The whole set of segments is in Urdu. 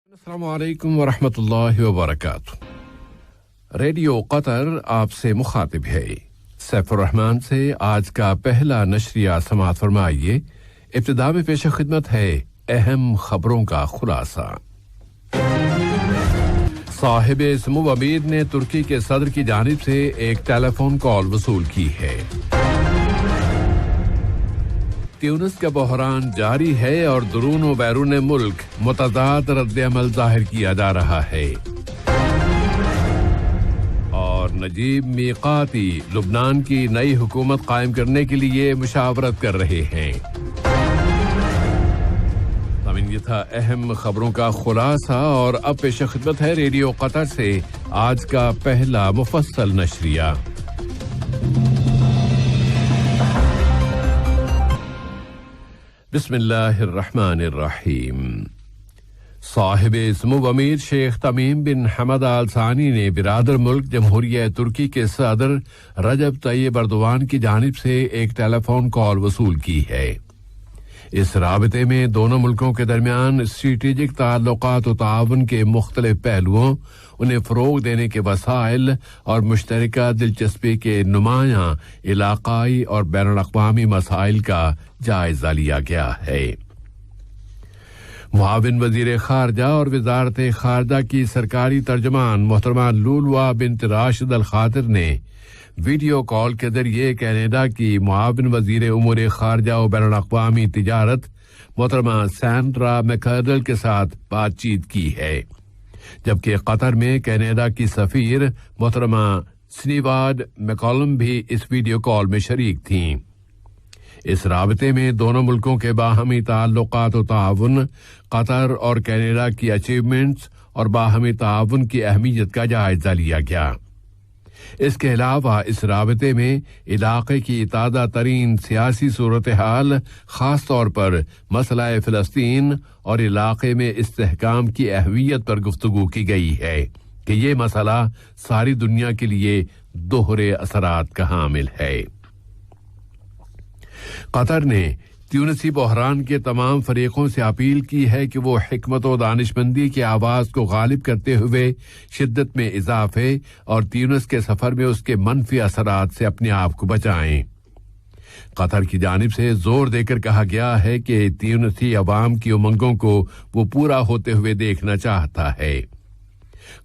السلام علیکم ورحمۃ اللہ وبرکاتہ۔ ریڈیو قطر آپ سے مخاطب ہے۔ سیف الرحمان سے آج کا پہلا نشریہ سماعت فرمائیے۔ ابتدا میں پیش خدمت ہے اہم خبروں کا خلاصہ۔ صاحب سمو امیر نے ترکی کے صدر کی جانب سے ایک ٹیلی فون کال وصول کی ہے۔ تیونس کا بحران جاری ہے اور درون و بیرون ملک متضاد رد عمل ظاہر کیا جا رہا ہے۔ اور نجیب میقاتی لبنان کی نئی حکومت قائم کرنے کے لیے مشاورت کر رہے ہیں۔ یہ تھا اہم خبروں کا خلاصہ، اور اب پیش خدمت ہے ریڈیو قطر سے آج کا پہلا مفصل نشریہ۔ بسم اللہ الرحمن الرحیم۔ صاحب سمو امیر شیخ تمیم بن حمد آل ثانی نے برادر ملک جمہوریہ ترکی کے صدر رجب طیب ایردوان کی جانب سے ایک ٹیلی فون کال وصول کی ہے۔ اس رابطے میں دونوں ملکوں کے درمیان اسٹریٹجک تعلقات و تعاون کے مختلف پہلوؤں، انہیں فروغ دینے کے وسائل اور مشترکہ دلچسپی کے نمایاں علاقائی اور بین الاقوامی مسائل کا جائزہ لیا گیا ہے۔ معاون وزیر خارجہ اور وزارت خارجہ کی سرکاری ترجمان محترمہ لولوا بنت راشد الخاطر نے ویڈیو کال کے ذریعے کینیڈا کی معاون وزیر امور خارجہ و بین الاقوامی تجارت محترمہ سینڈرا میکرڈل کے ساتھ بات چیت کی ہے، جبکہ قطر میں کینیڈا کی سفیر محترمہ سنیواد میکولم بھی اس ویڈیو کال میں شریک تھیں۔ اس رابطے میں دونوں ملکوں کے باہمی تعلقات و تعاون، قطر اور کینیڈا کی اچیومنٹس اور باہمی تعاون کی اہمیت کا جائزہ لیا گیا۔ اس کے علاوہ اس رابطے میں علاقے کی تازہ ترین سیاسی صورتحال، خاص طور پر مسئلہ فلسطین اور علاقے میں استحکام کی اہمیت پر گفتگو کی گئی ہے کہ یہ مسئلہ ساری دنیا کے لیے دوہرے اثرات کا حامل ہے۔ قطر نے تیونسی بحران کے تمام فریقوں سے اپیل کی ہے کہ وہ حکمت و دانشمندی کی آواز کو غالب کرتے ہوئے شدت میں اضافے اور تیونس کے سفر میں اس کے منفی اثرات سے اپنے آپ کو بچائیں۔ قطر کی جانب سے زور دے کر کہا گیا ہے کہ تیونسی عوام کی امنگوں کو وہ پورا ہوتے ہوئے دیکھنا چاہتا ہے۔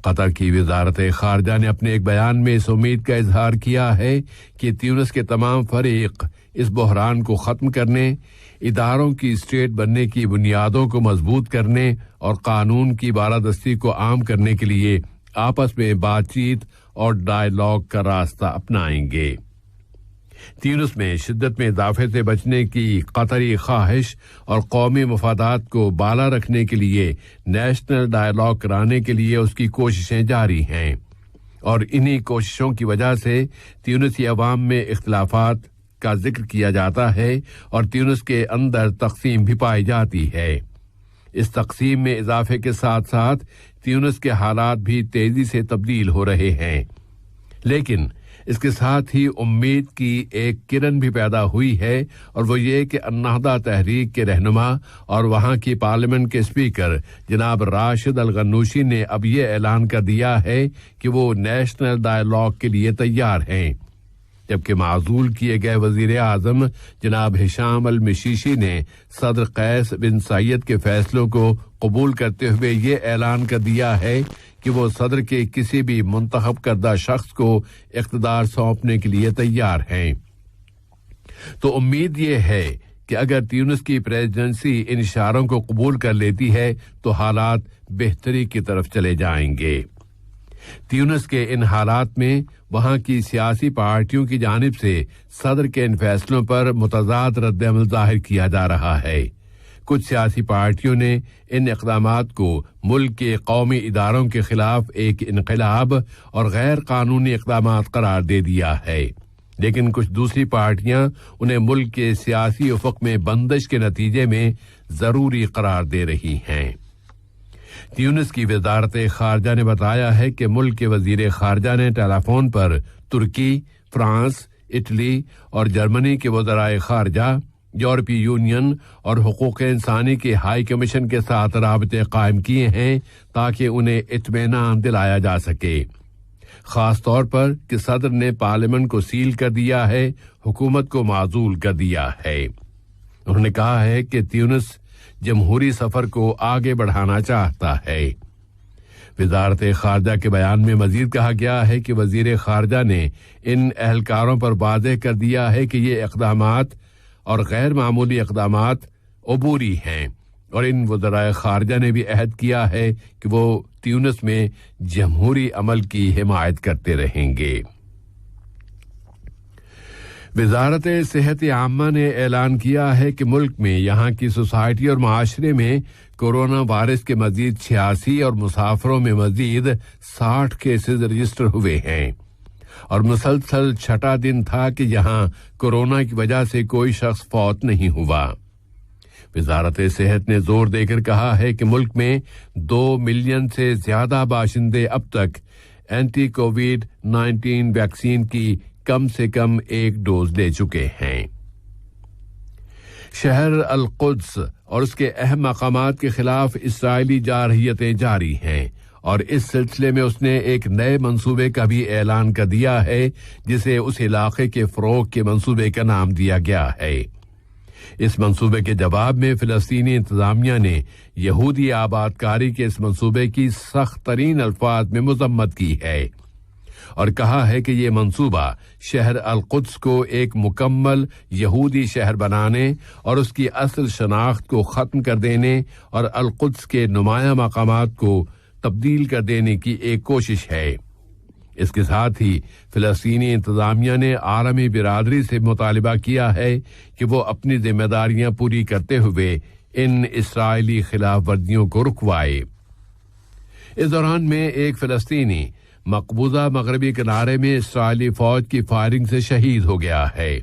قطر کی وزارت خارجہ نے اپنے ایک بیان میں اس امید کا اظہار کیا ہے کہ تیونس کے تمام فریق اس بحران کو ختم کرنے، اداروں کی اسٹیٹ بننے کی بنیادوں کو مضبوط کرنے اور قانون کی بالادستی کو عام کرنے کے لیے آپس میں بات چیت اور ڈائیلاگ کا راستہ اپنائیں گے۔ تیونس میں شدت میں اضافے سے بچنے کی قطری خواہش اور قومی مفادات کو بالا رکھنے کے لیے نیشنل ڈائیلاگ کرانے کے لیے اس کی کوششیں جاری ہیں، اور انہی کوششوں کی وجہ سے تیونسی عوام میں اختلافات کا ذکر کیا جاتا ہے اور تیونس کے اندر تقسیم بھی پائی جاتی ہے۔ اس تقسیم میں اضافے کے ساتھ ساتھ تیونس کے حالات بھی تیزی سے تبدیل ہو رہے ہیں، لیکن اس کے ساتھ ہی امید کی ایک کرن بھی پیدا ہوئی ہے، اور وہ یہ کہ النہضہ تحریک کے رہنما اور وہاں کی پارلیمنٹ کے اسپیکر جناب راشد الغنوشی نے اب یہ اعلان کر دیا ہے کہ وہ نیشنل ڈائیلاگ کے لیے تیار ہیں، جبکہ معزول کیے گئے وزیر اعظم جناب ہشام المشیشی نے صدر قیس بن سعید کے فیصلوں کو قبول کرتے ہوئے یہ اعلان کر دیا ہے کہ وہ صدر کے کسی بھی منتخب کردہ شخص کو اقتدار سونپنے کے لیے تیار ہیں۔ تو امید یہ ہے کہ اگر تیونس کی پریزیڈنسی ان اشاروں کو قبول کر لیتی ہے تو حالات بہتری کی طرف چلے جائیں گے۔ تیونس کے ان حالات میں وہاں کی سیاسی پارٹیوں کی جانب سے صدر کے ان فیصلوں پر متضاد رد عمل ظاہر کیا جا رہا ہے۔ کچھ سیاسی پارٹیوں نے ان اقدامات کو ملک کے قومی اداروں کے خلاف ایک انقلاب اور غیر قانونی اقدامات قرار دے دیا ہے، لیکن کچھ دوسری پارٹیاں انہیں ملک کے سیاسی افق میں بندش کے نتیجے میں ضروری قرار دے رہی ہیں۔ تیونس کی وزارت خارجہ نے بتایا ہے کہ ملک کے وزیر خارجہ نے ٹیلی فون پر ترکی، فرانس، اٹلی اور جرمنی کے وزرائے خارجہ، یورپی یونین اور حقوق انسانی کے ہائی کمیشن کے ساتھ رابطے قائم کیے ہیں تاکہ انہیں اطمینان دلایا جا سکے، خاص طور پر کہ صدر نے پارلیمنٹ کو سیل کر دیا ہے، حکومت کو معزول کر دیا ہے۔ انہوں نے کہا ہے کہ تیونس جمہوری سفر کو آگے بڑھانا چاہتا ہے۔ وزارت خارجہ کے بیان میں مزید کہا گیا ہے کہ وزیر خارجہ نے ان اہلکاروں پر واضح کر دیا ہے کہ یہ اقدامات اور غیر معمولی اقدامات عبوری ہیں، اور ان وزرائے خارجہ نے بھی عہد کیا ہے کہ وہ تیونس میں جمہوری عمل کی حمایت کرتے رہیں گے۔ وزارت صحت عامہ نے اعلان کیا ہے کہ ملک میں یہاں کی سوسائٹی اور معاشرے میں کورونا وائرس کے مزید 86 اور مسافروں میں مزید 60 کیسز رجسٹر ہوئے ہیں، اور مسلسل چھٹا دن تھا کہ یہاں کورونا کی وجہ سے کوئی شخص فوت نہیں ہوا۔ وزارت صحت نے زور دے کر کہا ہے کہ ملک میں 2 ملین سے زیادہ باشندے اب تک اینٹی کووڈ 19 ویکسین کی کم سے کم ایک ڈوز لے چکے ہیں۔ شہر القدس اور اس کے اہم مقامات کے خلاف اسرائیلی جارحیتیں جاری ہیں، اور اس سلسلے میں اس نے ایک نئے منصوبے کا بھی اعلان کر دیا ہے جسے اس علاقے کے فروغ کے منصوبے کا نام دیا گیا ہے۔ اس منصوبے کے جواب میں فلسطینی انتظامیہ نے یہودی آباد کاری کے اس منصوبے کی سخت ترین الفاظ میں مذمت کی ہے، اور کہا ہے کہ یہ منصوبہ شہر القدس کو ایک مکمل یہودی شہر بنانے اور اس کی اصل شناخت کو ختم کر دینے اور القدس کے نمایاں مقامات کو تبدیل کر دینے کی ایک کوشش ہے۔ اس کے ساتھ ہی فلسطینی انتظامیہ نے عالمی برادری سے مطالبہ کیا ہے کہ وہ اپنی ذمہ داریاں پوری کرتے ہوئے ان اسرائیلی خلاف ورزیوں کو رکوائے۔ اس دوران میں ایک فلسطینی مقبوضہ مغربی کنارے میں اسرائیلی فوج کی فائرنگ سے شہید ہو گیا ہے۔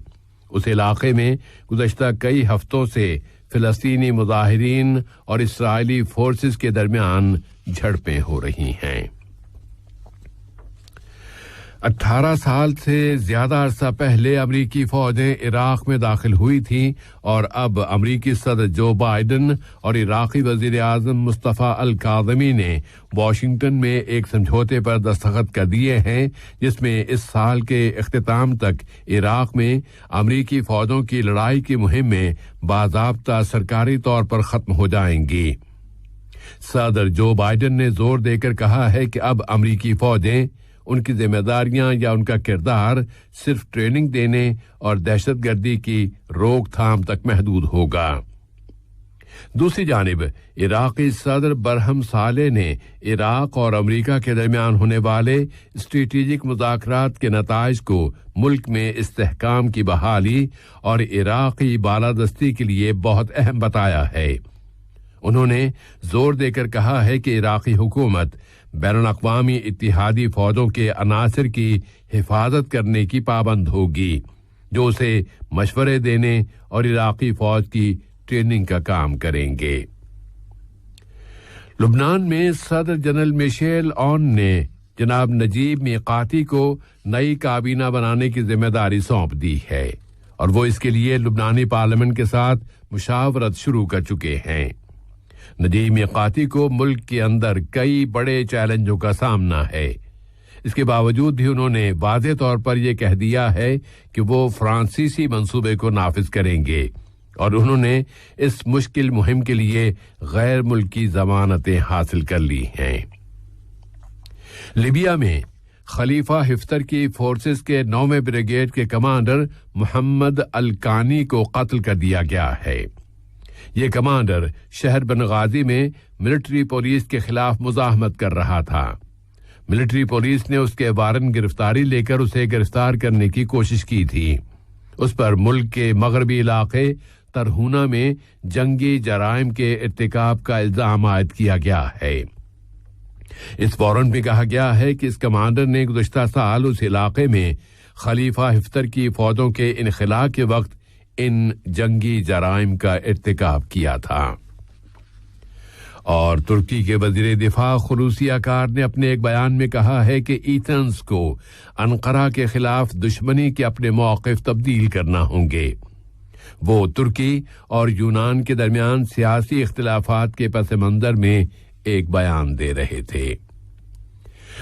اس علاقے میں گزشتہ کئی ہفتوں سے فلسطینی مظاہرین اور اسرائیلی فورسز کے درمیان جھڑپیں ہو رہی ہیں۔ 18 سال سے زیادہ عرصہ پہلے امریکی فوجیں عراق میں داخل ہوئی تھیں، اور اب امریکی صدر جو بائیڈن اور عراقی وزیر اعظم مصطفیٰ الکاظمی نے واشنگٹن میں ایک سمجھوتے پر دستخط کر دیے ہیں جس میں اس سال کے اختتام تک عراق میں امریکی فوجوں کی لڑائی کی مہمیں باضابطہ سرکاری طور پر ختم ہو جائیں گی۔ صدر جو بائیڈن نے زور دے کر کہا ہے کہ اب امریکی فوجیں، ان کی ذمہ داریاں یا ان کا کردار صرف ٹریننگ دینے اور دہشت گردی کی روک تھام تک محدود ہوگا۔ دوسری جانب عراقی صدر برہم صالح نے عراق اور امریکہ کے درمیان ہونے والے اسٹریٹجک مذاکرات کے نتائج کو ملک میں استحکام کی بحالی اور عراقی بالادستی کے لیے بہت اہم بتایا ہے۔ انہوں نے زور دے کر کہا ہے کہ عراقی حکومت بین الاقوامی اتحادی فوجوں کے عناصر کی حفاظت کرنے کی پابند ہوگی، جو اسے مشورے دینے اور عراقی فوج کی ٹریننگ کا کام کریں گے۔ لبنان میں صدر جنرل میشیل عون نے جناب نجیب میقاتی کو نئی کابینہ بنانے کی ذمہ داری سونپ دی ہے، اور وہ اس کے لیے لبنانی پارلیمنٹ کے ساتھ مشاورت شروع کر چکے ہیں۔ نجیب میقاتی کو ملک کے اندر کئی بڑے چیلنجوں کا سامنا ہے، اس کے باوجود بھی انہوں نے واضح طور پر یہ کہہ دیا ہے کہ وہ فرانسیسی منصوبے کو نافذ کریں گے، اور انہوں نے اس مشکل مہم کے لیے غیر ملکی ضمانتیں حاصل کر لی ہیں۔ لیبیا میں خلیفہ حفتر کی فورسز کے 9ویں بریگیڈ کے کمانڈر محمد الکانی کو قتل کر دیا گیا ہے۔ یہ کمانڈر شہر بنغازی میں ملٹری پولیس کے خلاف مزاحمت کر رہا تھا۔ ملٹری پولیس نے اس کے وارن گرفتاری لے کر اسے گرفتار کرنے کی کوشش کی تھی۔ اس پر ملک کے مغربی علاقے ترہونہ میں جنگی جرائم کے ارتکاب کا الزام عائد کیا گیا ہے۔ اس وارنٹ میں کہا گیا ہے کہ اس کمانڈر نے گزشتہ سال اس علاقے میں خلیفہ حفتر کی فوجوں کے انخلاء کے وقت ان جنگی جرائم کا ارتکاب کیا تھا۔ اور ترکی کے وزیر دفاع خلوصی اکار نے اپنے ایک بیان میں کہا ہے کہ ایتھنز کو انقرہ کے خلاف دشمنی کے اپنے موقف تبدیل کرنا ہوں گے۔ وہ ترکی اور یونان کے درمیان سیاسی اختلافات کے پس منظر میں ایک بیان دے رہے تھے۔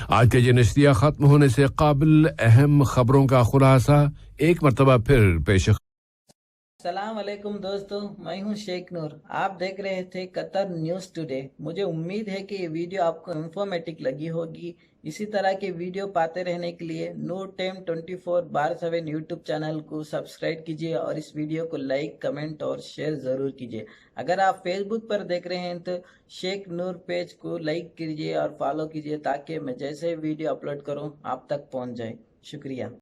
آج کا یہ نشریہ ختم ہونے سے قبل اہم خبروں کا خلاصہ ایک مرتبہ پھر پیش۔ السلام علیکم دوستو، میں ہوں شیخ نور، آپ دیکھ رہے تھے قطر نیوز ٹوڈے۔ مجھے امید ہے کہ یہ ویڈیو آپ کو انفارمیٹک لگی ہوگی۔ اسی طرح کے ویڈیو پاتے رہنے کے لیے نور ٹائم 24/7 یوٹیوب چینل کو سبسکرائب کیجیے اور اس ویڈیو کو لائک، کمنٹ اور شیئر ضرور کیجیے۔ اگر آپ فیس بک پر دیکھ رہے ہیں تو شیخ نور پیج کو لائک کیجیے اور فالو کیجیے تاکہ میں جیسے ویڈیو اپلوڈ کروں آپ تک پہنچ جائے۔ شکریہ۔